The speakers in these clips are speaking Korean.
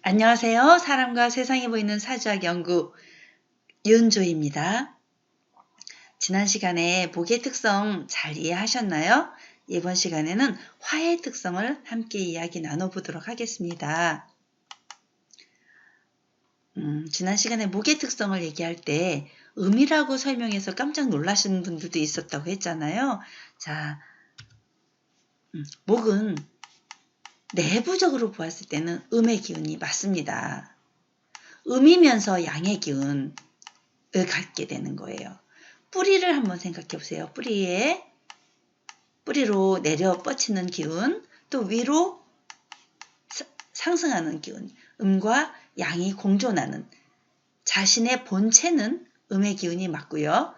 안녕하세요. 사람과 세상이 보이는 사주학 연구 윤조입니다. 지난 시간에 목의 특성 잘 이해하셨나요? 이번 시간에는 화의 특성을 함께 이야기 나눠보도록 하겠습니다. 지난 시간에 목의 특성을 얘기할 때 음이라고 설명해서 깜짝 놀라시는 분들도 있었다고 했잖아요. 자, 목은 내부적으로 보았을 때는 음의 기운이 맞습니다. 음이면서 양의 기운을 갖게 되는 거예요. 뿌리를 한번 생각해 보세요. 뿌리로 내려 뻗치는 기운, 또 위로 상승하는 기운, 음과 양이 공존하는 자신의 본체는 음의 기운이 맞고요.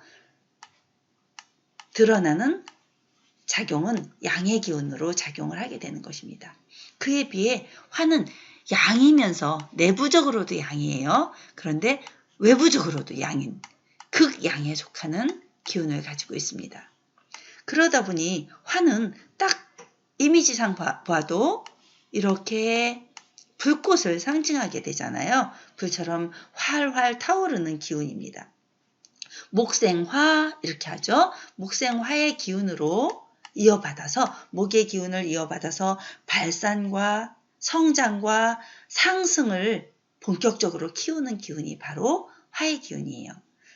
드러나는 작용은 양의 기운으로 작용을 하게 되는 것입니다. 그에 비해 화는 양이면서 내부적으로도 양이에요. 그런데 외부적으로도 양인 극양에 속하는 기운을 가지고 있습니다. 그러다 보니 화는 딱 이미지상 봐도 이렇게 불꽃을 상징하게 되잖아요. 불처럼 활활 타오르는 기운입니다. 목생화 이렇게 하죠. 목생화의 기운으로 이어받아서 목의 기운을 이어받아서 발산과 성장과 상승을 본격적으로 키우는 기운이 바로 화의 기운이에요.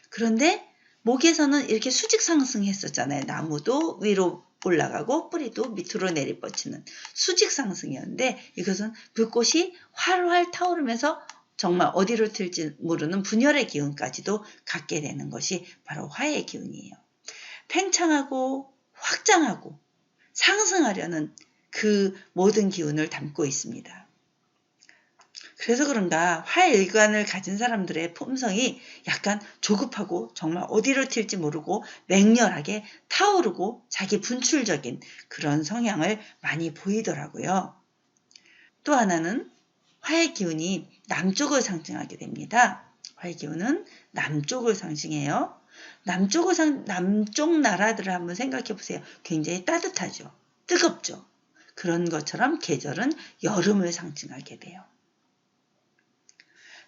그런데 목에서는 이렇게 수직 상승했었잖아요. 나무도 위로 올라가고 뿌리도 밑으로 내리뻗치는 수직 상승이었는데 이것은 불꽃이 활활 타오르면서 정말 어디로 튈지 모르는 분열의 기운까지도 갖게 되는 것이 바로 화의 기운이에요. 팽창하고 확장하고 상승하려는 그 모든 기운을 담고 있습니다. 그래서 그런가 화의 일관을 가진 사람들의 품성이 약간 조급하고 정말 어디로 튈지 모르고 맹렬하게 타오르고 자기 분출적인 그런 성향을 많이 보이더라고요. 또 하나는 화의 기운이 남쪽을 상징하게 됩니다. 화의 기운은 남쪽을 상징해요. 남쪽 나라들을 한번 생각해 보세요. 굉장히 따뜻하죠. 뜨겁죠. 그런 것처럼 계절은 여름을 상징하게 돼요.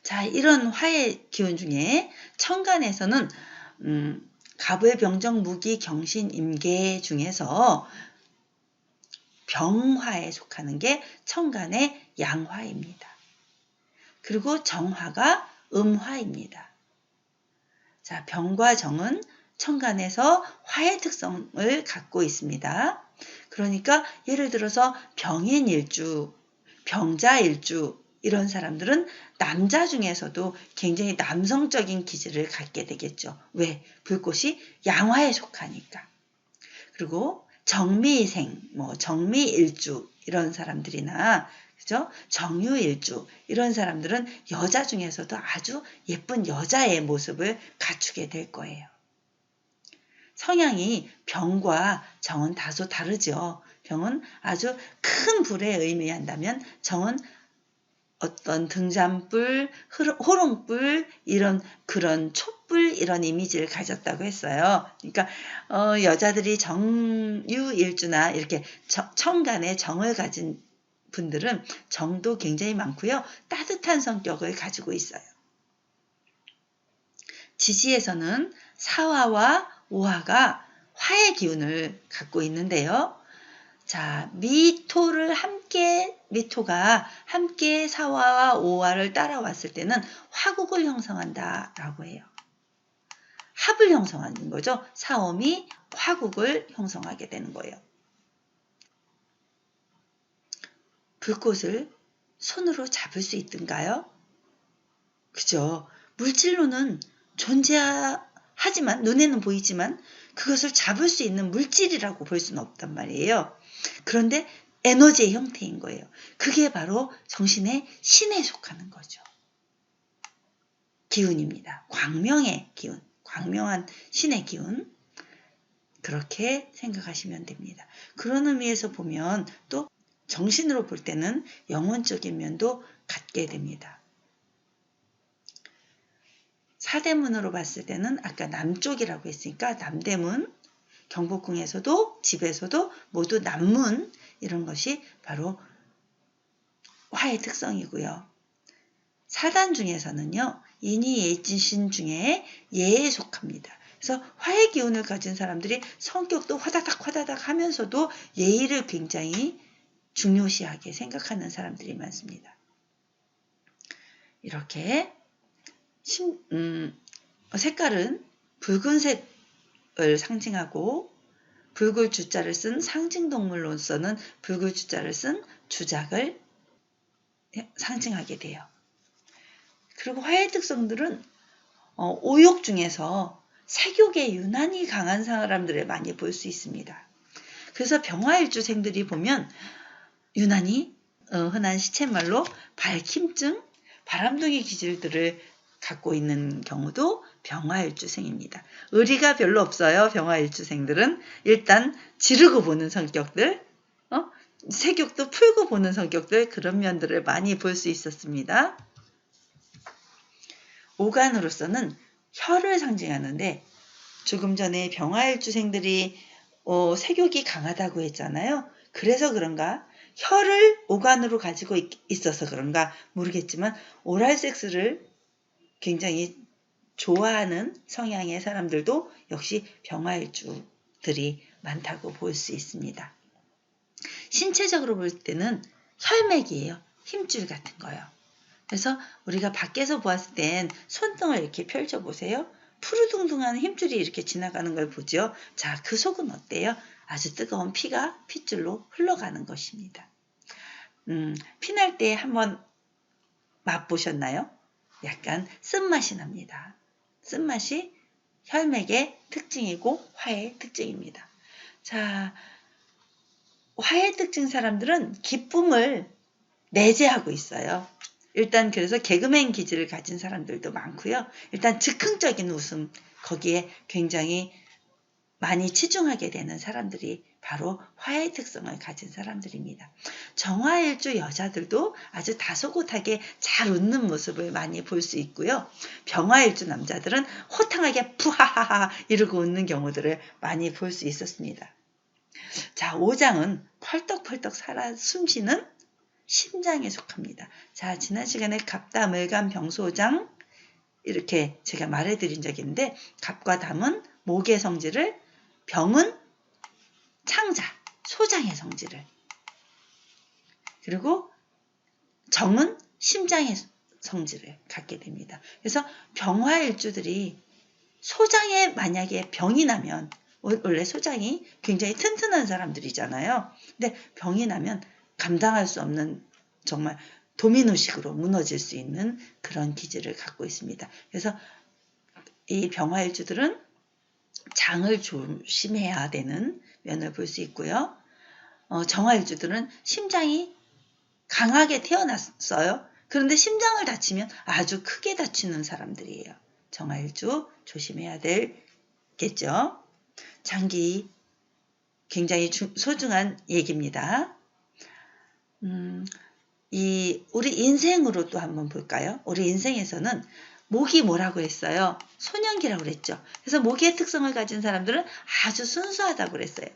자, 이런 화의 기운 중에 천간에서는 갑을 병정 무기 경신 임계 중에서 병화에 속하는 게 천간의 양화입니다. 그리고 정화가 음화입니다. 자, 병과 정은 천간에서 화의 특성을 갖고 있습니다. 그러니까 예를 들어서 병인일주, 병자일주 이런 사람들은 남자 중에서도 굉장히 남성적인 기질을 갖게 되겠죠. 왜? 불꽃이 양화에 속하니까. 그리고 정미생, 정미일주 이런 사람들이나 그죠? 정유일주 이런 사람들은 여자 중에서도 아주 예쁜 여자의 모습을 갖추게 될 거예요. 성향이 병과 정은 다소 다르죠. 병은 아주 큰 불에 의미한다면 정은 어떤 등잔불, 호롱불 이런 그런 촛불 이런 이미지를 가졌다고 했어요. 그러니까 여자들이 정유일주나 이렇게 천간에 정을 가진 분들은 정도 굉장히 많고요. 따뜻한 성격을 가지고 있어요. 지지에서는 사화와 오화가 화의 기운을 갖고 있는데요. 자, 미토가 함께 사화와 오화를 따라왔을 때는 화국을 형성한다라고 해요. 합을 형성하는 거죠. 사오미 화국을 형성하게 되는 거예요. 불꽃을 손으로 잡을 수 있던가요? 그죠? 물질로는 존재하지만 눈에는 보이지만 그것을 잡을 수 있는 물질이라고 볼 수는 없단 말이에요. 그런데 에너지의 형태인 거예요. 그게 바로 정신의 신에 속하는 거죠. 기운입니다. 광명의 기운, 광명한 신의 기운. 그렇게 생각하시면 됩니다. 그런 의미에서 보면 또 정신으로 볼 때는 영혼적인 면도 갖게 됩니다. 사대문으로 봤을 때는 아까 남쪽이라고 했으니까 남대문, 경복궁에서도 집에서도 모두 남문 이런 것이 바로 화의 특성이고요. 사단 중에서는요, 인이 예진 중에 예에 속합니다. 그래서 화의 기운을 가진 사람들이 성격도 화다닥 하면서도 예의를 굉장히 중요시하게 생각하는 사람들이 많습니다. 이렇게 색깔은 붉은색을 상징하고 붉을 주자를 쓴 상징동물로서는 붉을 주자를 쓴 주작을 상징하게 돼요. 그리고 화의 특성들은 오욕 중에서 색욕에 유난히 강한 사람들을 많이 볼 수 있습니다. 그래서 병화일주생들이 보면 유난히 흔한 시쳇말로 밝힘증, 바람둥이 기질들을 갖고 있는 경우도 병화일주생입니다. 의리가 별로 없어요. 병화일주생들은 일단 지르고 보는 성격들, 색욕도 풀고 보는 성격들, 그런 면들을 많이 볼 수 있었습니다. 오간으로서는 혀를 상징하는데 조금 전에 병화일주생들이 색욕이 강하다고 했잖아요. 그래서 그런가 혀를 오간으로 가지고 있어서 그런가 모르겠지만 오랄 섹스를 굉장히 좋아하는 성향의 사람들도 역시 병화일주들이 많다고 볼 수 있습니다. 신체적으로 볼 때는 혈맥이에요. 힘줄 같은 거요. 그래서 우리가 밖에서 보았을 땐 손등을 이렇게 펼쳐보세요. 푸르둥둥한 힘줄이 이렇게 지나가는 걸 보죠. 자, 그 속은 어때요? 아주 뜨거운 피가 핏줄로 흘러가는 것입니다. 피날 때 한번 맛보셨나요? 약간 쓴맛이 납니다. 쓴맛이 혈맥의 특징이고 화의 특징입니다. 자, 화의 특징 사람들은 기쁨을 내재하고 있어요. 일단 그래서 개그맨 기질을 가진 사람들도 많고요. 일단 즉흥적인 웃음, 거기에 굉장히 많이 치중하게 되는 사람들이 바로 화의 특성을 가진 사람들입니다. 정화일주 여자들도 아주 다소곳하게 잘 웃는 모습을 많이 볼 수 있고요. 병화일주 남자들은 호탕하게 푸하하하 이러고 웃는 경우들을 많이 볼 수 있었습니다. 자, 오장은 펄떡펄떡 살아 숨쉬는 심장에 속합니다. 자, 지난 시간에 갑다, 물감, 병소장 이렇게 제가 말해드린 적이 있는데 갑과 담은 목의 성질을, 병은 창자, 소장의 성질을, 그리고 정은 심장의 성질을 갖게 됩니다. 그래서 병화일주들이 소장에 만약에 병이 나면, 원래 소장이 굉장히 튼튼한 사람들이잖아요. 근데 병이 나면 감당할 수 없는 정말 도미노식으로 무너질 수 있는 그런 기질을 갖고 있습니다. 그래서 이 병화일주들은 장을 조심해야 되는 면을 볼 수 있고요. 정화일주들은 심장이 강하게 태어났어요. 그런데 심장을 다치면 아주 크게 다치는 사람들이에요. 정화일주 조심해야 되겠죠. 장기 굉장히 소중한 얘기입니다. 우리 인생으로 또 한번 볼까요? 우리 인생에서는 목이 뭐라고 했어요? 소년기라고 그랬죠. 그래서 목의 특성을 가진 사람들은 아주 순수하다고 그랬어요.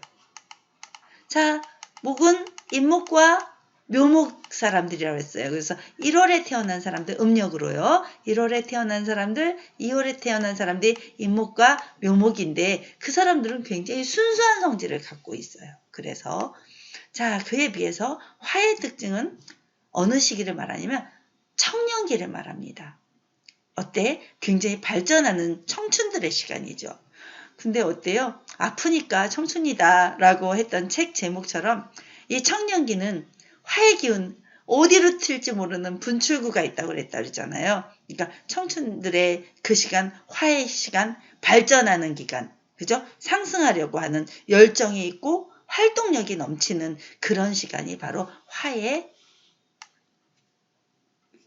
자, 목은 임목과 묘목 사람들이라고 했어요. 그래서 1월에 태어난 사람들, 음력으로요. 1월에 태어난 사람들, 2월에 태어난 사람들이 임목과 묘목인데 그 사람들은 굉장히 순수한 성질을 갖고 있어요. 그래서 자, 그에 비해서 화의 특징은 어느 시기를 말하냐면 청년기를 말합니다. 어때? 굉장히 발전하는 청춘들의 시간이죠. 근데 어때요? 아프니까 청춘이다 라고 했던 책 제목처럼 이 청년기는 화의 기운, 어디로 튈지 모르는 분출구가 있다고 그랬잖아요. 그러니까 청춘들의 그 시간, 화의 시간, 발전하는 기간, 그죠? 상승하려고 하는 열정이 있고 활동력이 넘치는 그런 시간이 바로 화의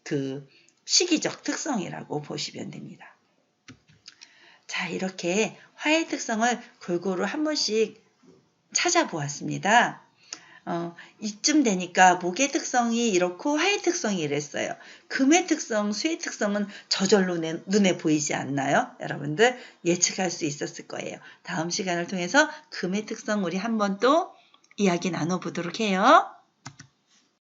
그 시기적 특성이라고 보시면 됩니다. 자, 이렇게 화의 특성을 골고루 한 번씩 찾아보았습니다. 이쯤 되니까 목의 특성이 이렇고 화의 특성이 이랬어요. 금의 특성, 수의 특성은 저절로 눈에 보이지 않나요? 여러분들 예측할 수 있었을 거예요. 다음 시간을 통해서 금의 특성 우리 한 번 또 이야기 나눠보도록 해요.